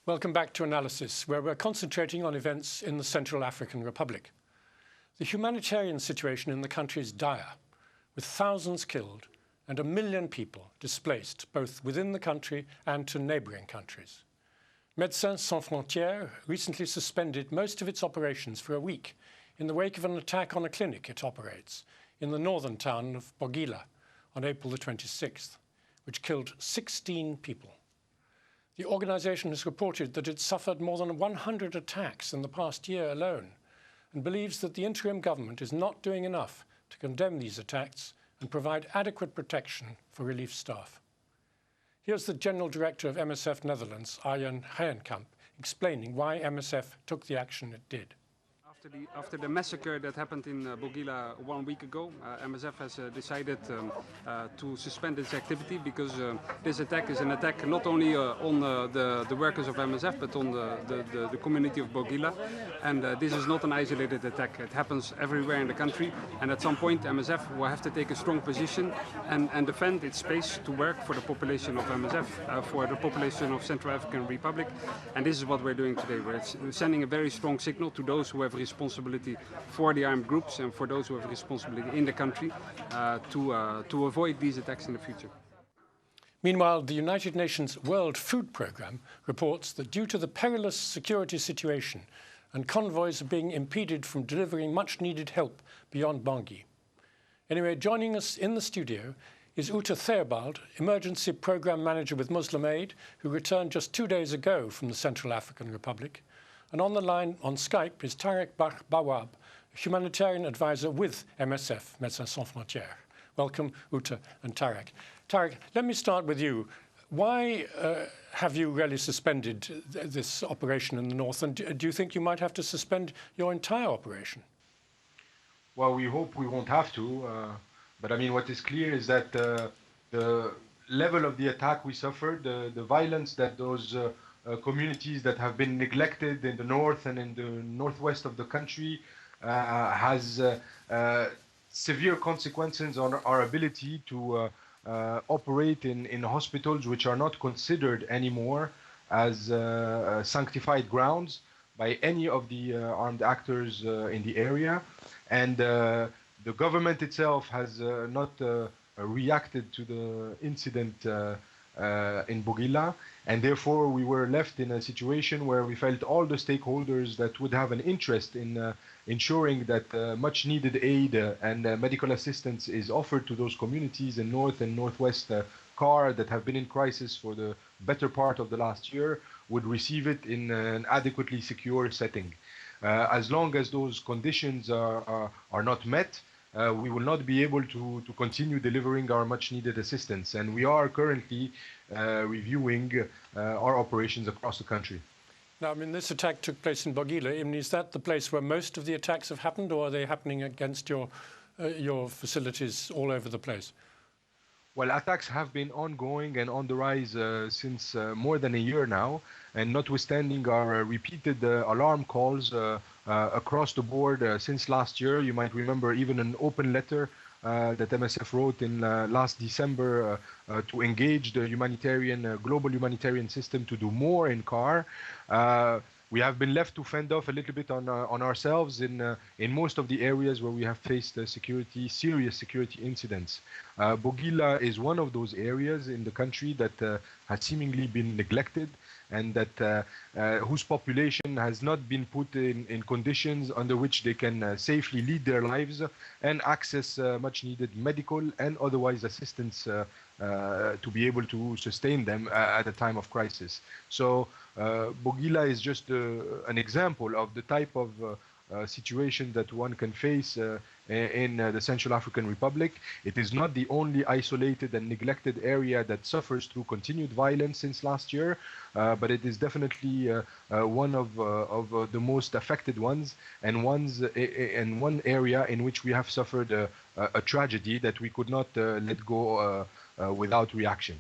Welcome back to Analysis, where we're concentrating on events in the Central African Republic. The humanitarian situation in the country is dire, with thousands killed and 1 million people displaced both within the country and to neighbouring countries. Médecins Sans Frontières recently suspended most of its operations for a week in the wake of an attack on a clinic it operates in the northern town of Bogila on April the 26th, which killed 16 people. The organisation has reported that it suffered more than 100 attacks in the past year alone and believes that the interim government is not doing enough to condemn these attacks and provide adequate protection for relief staff. Here's the General Director of MSF Netherlands, Arjen Heijenkamp, explaining why MSF took the action it did. After the massacre that happened in Bogila 1 week ago, MSF has decided to suspend its activity because this attack is an attack not only on the workers of MSF but on the community of Bogila. And this is not an isolated attack. It happens everywhere in the country, and at some point MSF will have to take a strong position and defend its space to work for the population of MSF, for the population of Central African Republic. And this is what we're doing today. We're sending a very strong signal to those who have responsibility for the armed groups and for those who have responsibility in the country to avoid these attacks in the future. Meanwhile, the United Nations World Food Programme reports that due to the perilous security situation and convoys are being impeded from delivering much-needed help beyond Bangui. Anyway, joining us in the studio is Ute Theobald, Emergency Programme Manager with Muslim Aid, who returned just 2 days ago from the Central African Republic. And on the line on Skype is Tarek Bawab, humanitarian advisor with MSF, Médecins Sans Frontières. Welcome, Ute and Tarek. Tarek, let me start with you. Why have you really suspended this operation in the north, and do you think you might have to suspend your entire operation? Well, we hope we won't have to, but I mean, what is clear is that the level of the attack we suffered, the violence that those communities that have been neglected in the north and in the northwest of the country has severe consequences on our ability to operate in hospitals which are not considered anymore as sanctified grounds by any of the armed actors in the area. And the government itself has not reacted to the incident in Bogila, and therefore we were left in a situation where we felt all the stakeholders that would have an interest in ensuring that much needed aid and medical assistance is offered to those communities in North and Northwest CAR that have been in crisis for the better part of the last year would receive it in an adequately secure setting. As long as those conditions are not met, we will not be able to continue delivering our much needed assistance. And we are currently reviewing our operations across the country. Now, I mean, this attack took place in Bogila. I mean, is that the place where most of the attacks have happened, or are they happening against your facilities all over the place? Well, attacks have been ongoing and on the rise since more than a year now, and notwithstanding our repeated alarm calls across the board since last year. You might remember even an open letter that MSF wrote in last December to engage the global humanitarian system to do more in CAR. We have been left to fend off a little bit on ourselves in most of the areas where we have faced serious security incidents. Bogila is one of those areas in the country that has seemingly been neglected, and that whose population has not been put in conditions under which they can safely lead their lives and access much needed medical and otherwise assistance to be able to sustain them at a time of crisis. So Bogila is just an example of the type of situation that one can face in the Central African Republic. It is not the only isolated and neglected area that suffers through continued violence since last year, but it is definitely one of the most affected ones, and one area in which we have suffered a tragedy that we could not let go without reaction.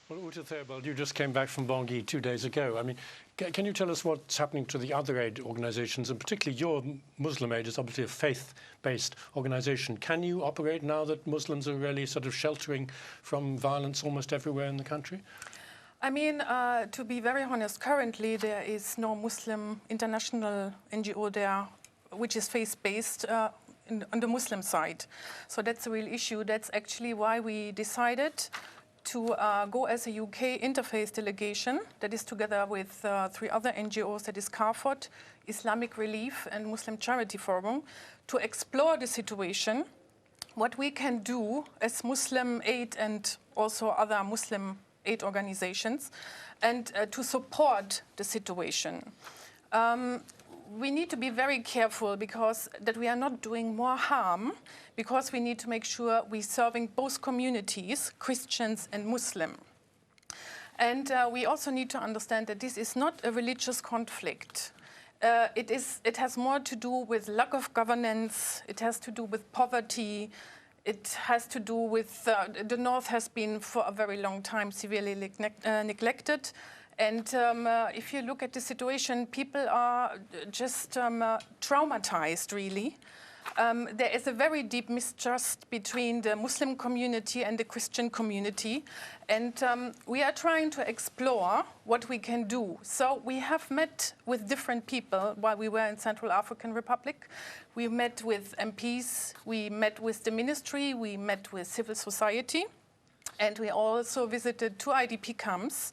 Well, Ute Theobald, you just came back from Bangui 2 days ago. I mean, can you tell us what's happening to the other aid organizations, and particularly your Muslim Aid is obviously a faith-based organization. Can you operate now that Muslims are really sort of sheltering from violence almost everywhere in the country? I mean, to be very honest, currently there is no Muslim international NGO there which is faith-based on the Muslim side. So that's a real issue. That's actually why we decided to go as a UK interfaith delegation that is together with 3 other NGOs, that is CARFOD, Islamic Relief and Muslim Charity Forum, to explore the situation, what we can do as Muslim aid and also other Muslim aid organizations, and to support the situation. We need to be very careful because that we are not doing more harm, because we need to make sure we're serving both communities, Christians and Muslim. And we also need to understand that this is not a religious conflict. It has more to do with lack of governance, it has to do with poverty, it has to do with the North has been for a very long time severely neglected. And if you look at the situation, people are just traumatized, really. There is a very deep mistrust between the Muslim community and the Christian community. And we are trying to explore what we can do. So we have met with different people while we were in Central African Republic. We met with MPs, we met with the ministry, we met with civil society. And we also visited 2 IDP camps.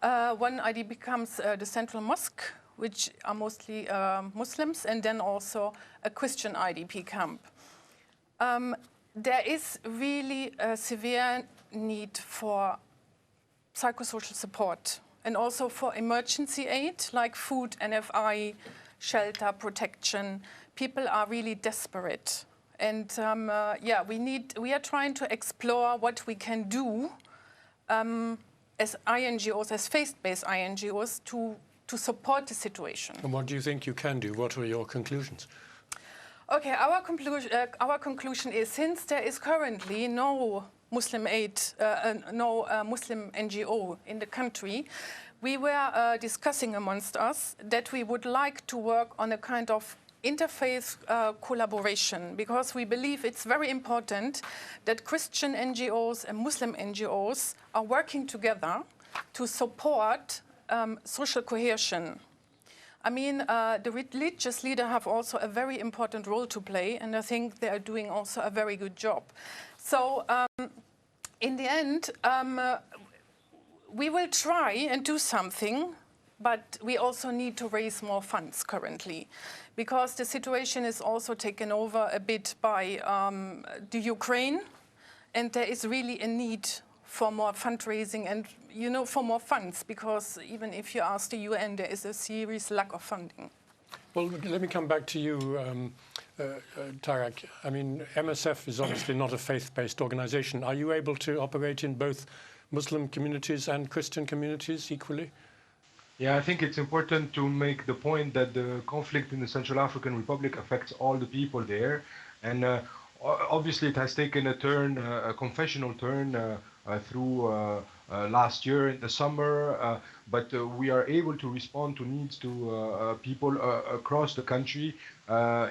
One IDP camps, the Central Mosque, which are mostly Muslims, and then also a Christian IDP camp. There is really a severe need for psychosocial support and also for emergency aid like food, NFI, shelter, protection. People are really desperate. And yeah, we are trying to explore what we can do as INGOs, as faith-based INGOs, to support the situation. And what do you think you can do? What are your conclusions? Okay, our conclusion is, since there is currently no Muslim aid, no Muslim NGO in the country, we were discussing amongst us that we would like to work on a kind of interfaith collaboration, because we believe it's very important that Christian NGOs and Muslim NGOs are working together to support social cohesion. I mean, the religious leaders have also a very important role to play, and I think they are doing also a very good job. So in the end, we will try and do something, but we also need to raise more funds currently, because the situation is also taken over a bit by the Ukraine, and there is really a need for more fundraising and, you know, for more funds, because even if you ask the UN, there is a serious lack of funding. Well, let me come back to you, Tarak. I mean, MSF is obviously not a faith-based organization. Are you able to operate in both Muslim communities and Christian communities equally? Yeah, I think it's important to make the point that the conflict in the Central African Republic affects all the people there. And obviously it has taken a turn, a confessional turn through last year in the summer, but we are able to respond to needs to people across the country,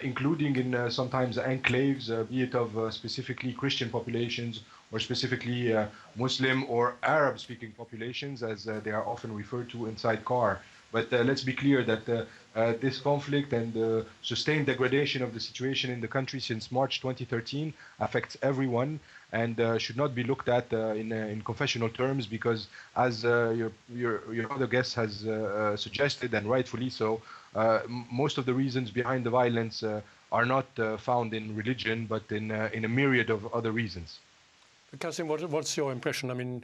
including in sometimes enclaves, be it of specifically Christian populations or specifically Muslim or Arab-speaking populations, as they are often referred to inside CAR. But let's be clear that this conflict and the sustained degradation of the situation in the country since March 2013 affects everyone and should not be looked at in confessional terms, because as your other guest has suggested, and rightfully so, most of the reasons behind the violence are not found in religion, but in a myriad of other reasons. Kasim, what's your impression? I mean,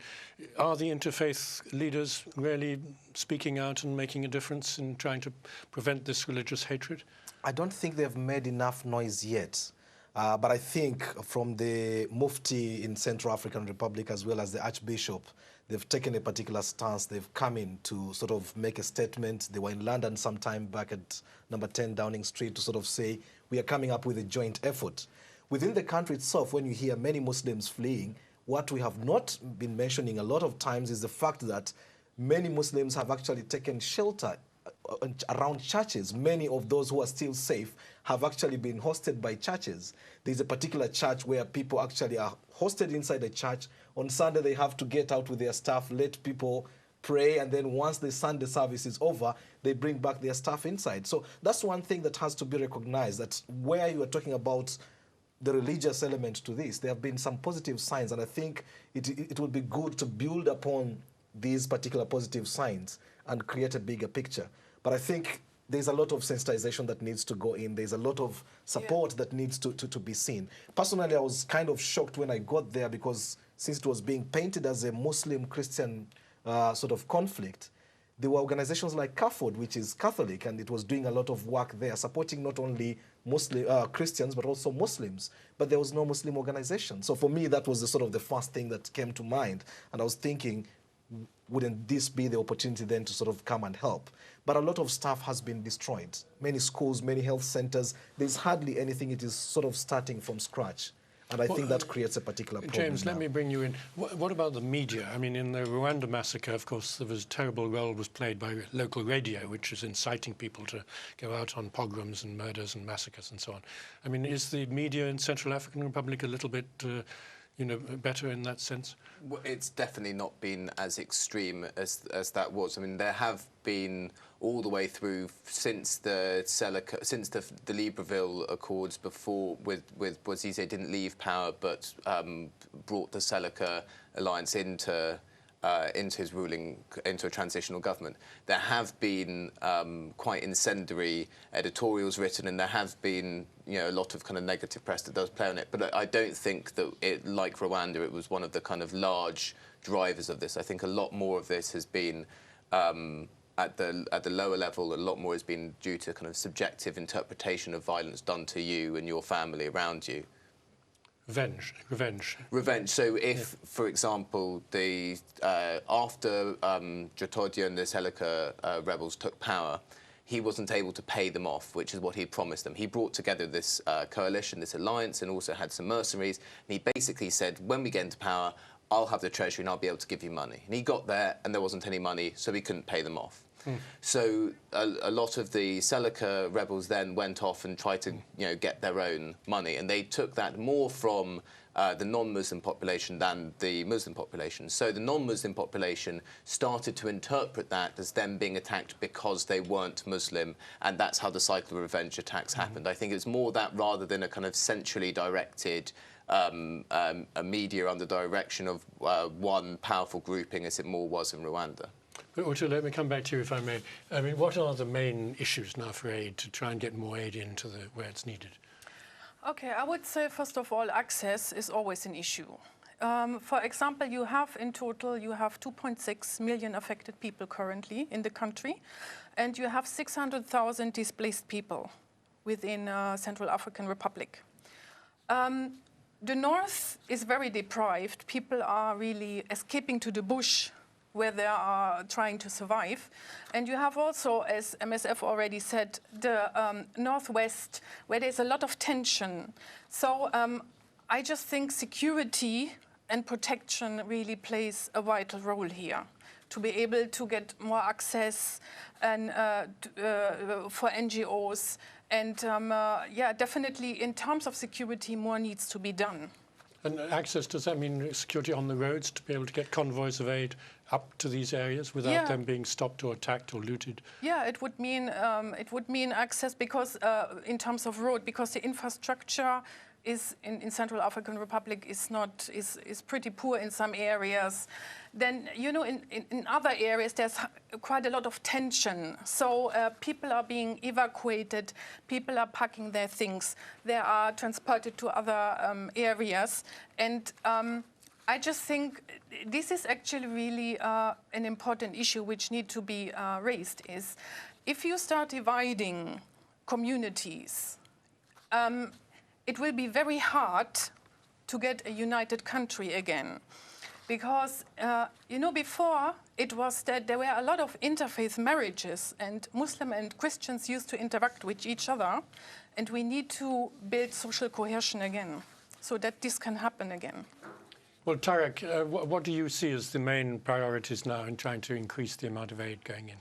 are the interfaith leaders really speaking out and making a difference in trying to prevent this religious hatred? I don't think they've made enough noise yet. But I think from the Mufti in Central African Republic as well as the Archbishop, they've taken a particular stance. They've come in to sort of make a statement. They were in London some time back at number 10 Downing Street to sort of say, we are coming up with a joint effort. Within the country itself, when you hear many Muslims fleeing, what we have not been mentioning a lot of times is the fact that many Muslims have actually taken shelter around churches. Many of those who are still safe have actually been hosted by churches. There's a particular church where people actually are hosted inside the church. On Sunday, they have to get out with their staff, let people pray, and then once the Sunday service is over, they bring back their staff inside. So that's one thing that has to be recognized, that where you are talking about the religious element to this, there have been some positive signs, and I think it would be good to build upon these particular positive signs and create a bigger picture. But I think there's a lot of sensitization that needs to go in. There's a lot of support that needs to be seen. Personally, I was kind of shocked when I got there, because since it was being painted as a Muslim-Christian sort of conflict, there were organizations like CAFOD, which is Catholic, and it was doing a lot of work there, supporting not only Muslim Christians, but also Muslims. But there was no Muslim organization. So for me, that was the sort of the first thing that came to mind. And I was thinking, wouldn't this be the opportunity then to sort of come and help? But a lot of stuff has been destroyed. Many schools, many health centers, there's hardly anything. It is sort of starting from scratch. And I think that creates a particular problem. James, let me bring you in. What about the media? I mean, in the Rwanda massacre, of course, there was a terrible role was played by local radio, which is inciting people to go out on pogroms and murders and massacres and so on. I mean, is the media in Central African Republic a little bit better in that sense? Well, it's definitely not been as extreme as that was. I mean, there have been all the way through since the Libreville Accords, before with Bouazizi didn't leave power but brought the Seleka alliance into his ruling, into a transitional government. There have been quite incendiary editorials written, and there have been a lot of kind of negative press that does play on it. But I don't think that like Rwanda, it was one of the kind of large drivers of this. I think a lot more of this has been at the lower level. A lot more has been due to kind of subjective interpretation of violence done to you and your family around you. Revenge. So if, for example, after Jotodia and the Seleka rebels took power, he wasn't able to pay them off, which is what he promised them. He brought together this coalition, this alliance, and also had some mercenaries. And he basically said, when we get into power, I'll have the treasury and I'll be able to give you money. And he got there and there wasn't any money, so he couldn't pay them off. So a lot of the Seleka rebels then went off and tried to get their own money, and they took that more from the non-Muslim population than the Muslim population. So the non-Muslim population started to interpret that as them being attacked because they weren't Muslim, and that's how the cycle of revenge attacks happened. I think it's more that rather than a kind of centrally directed a media under direction of one powerful grouping, as it more was in Rwanda. But Uta, let me come back to you, if I may. I mean, what are the main issues now for aid to try and get more aid into where it's needed? Okay, I would say, first of all, access is always an issue. For example, in total, you have 2.6 million affected people currently in the country, and you have 600,000 displaced people within Central African Republic. The north is very deprived. People are really escaping to the bush, where they are trying to survive. And you have also, as MSF already said, the northwest, where there's a lot of tension. So I just think security and protection really plays a vital role here, to be able to get more access and for NGOs. And definitely in terms of security, more needs to be done. And access, does that mean security on the roads, to be able to get convoys of aid up to these areas without them being stopped or attacked or looted? Yeah, it would mean access, because in terms of road, because the infrastructure is in Central African Republic is pretty poor in some areas. Then in other areas there's quite a lot of tension. So people are being evacuated, people are packing their things, they are transported to other areas, and I just think this is actually really an important issue which needs to be raised. Is if you start dividing communities, it will be very hard to get a united country again. Because, before it was that there were a lot of interfaith marriages, and Muslim and Christians used to interact with each other, and we need to build social cohesion again, so that this can happen again. Well, Tarek, what do you see as the main priorities now in trying to increase the amount of aid going in?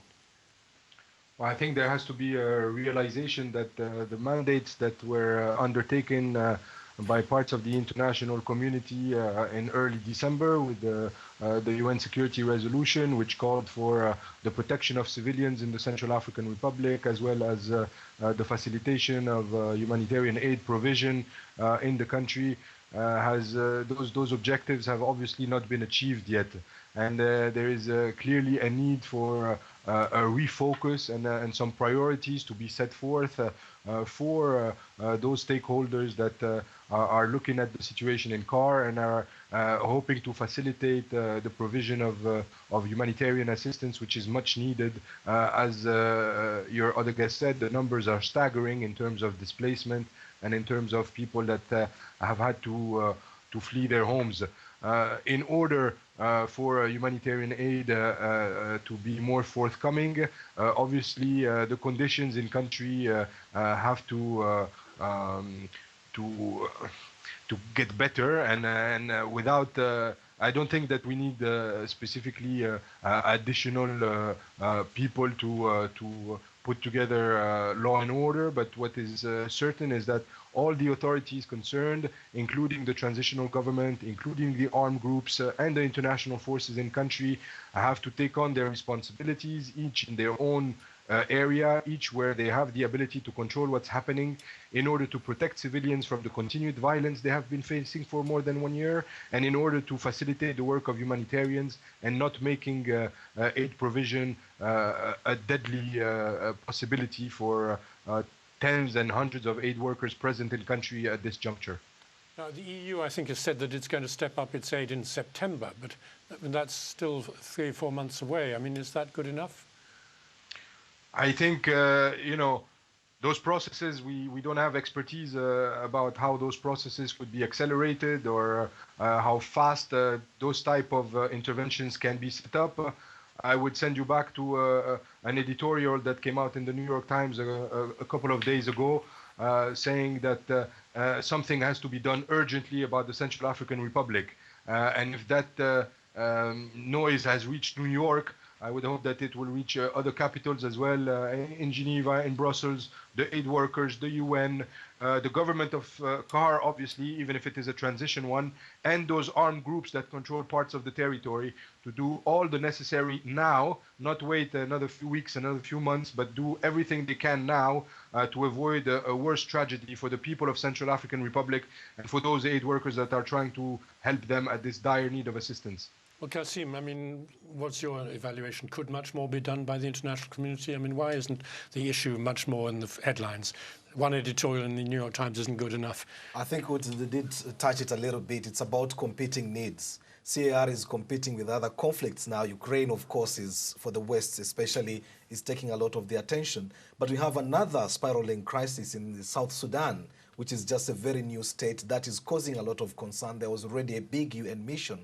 Well, I think there has to be a realization that the mandates that were undertaken by parts of the international community in early December with the UN Security Resolution, which called for the protection of civilians in the Central African Republic, as well as the facilitation of humanitarian aid provision in the country. Those objectives have obviously not been achieved yet, and there is clearly a need for a refocus and some priorities to be set forth for those stakeholders that are looking at the situation in CAR and are hoping to facilitate the provision of humanitarian assistance, which is much needed. As your other guest said, the numbers are staggering in terms of displacement and in terms of people that have had to flee their homes. In order for humanitarian aid to be more forthcoming, obviously the conditions in country have to get better, and without I don't think that we need specifically additional people to put together law and order, but what is certain is that all the authorities concerned, including the transitional government, including the armed groups and the international forces in country, have to take on their responsibilities, each in their own area, each where they have the ability to control what's happening in order to protect civilians from the continued violence they have been facing for more than 1 year, and in order to facilitate the work of humanitarians and not making aid provision a deadly possibility for tens and hundreds of aid workers present in country at this juncture. Now, the EU, I think, has said that it's going to step up its aid in September, but that's still 3 or 4 months away. I mean, is that good enough? I think, those processes, we don't have expertise about how those processes could be accelerated or how fast those type of interventions can be set up. I would send you back to an editorial that came out in the New York Times a couple of days ago saying that something has to be done urgently about the Central African Republic. And if that noise has reached New York, I would hope that it will reach other capitals as well, in Geneva, in Brussels, the aid workers, the UN, the government of CAR, obviously, even if it is a transition one, and those armed groups that control parts of the territory to do all the necessary now, not wait another few weeks, another few months, but do everything they can now to avoid a worse tragedy for the people of Central African Republic and for those aid workers that are trying to help them at this dire need of assistance. Well, Kasim, I mean, what's your evaluation? Could much more be done by the international community? I mean, why isn't the issue much more in the headlines? One editorial in the New York Times isn't good enough. I think they did touch it a little bit. It's about competing needs. CAR is competing with other conflicts now. Ukraine, of course, is, for the West especially, is taking a lot of the attention. But we have another spiraling crisis in South Sudan, which is just a very new state that is causing a lot of concern. There was already a big UN mission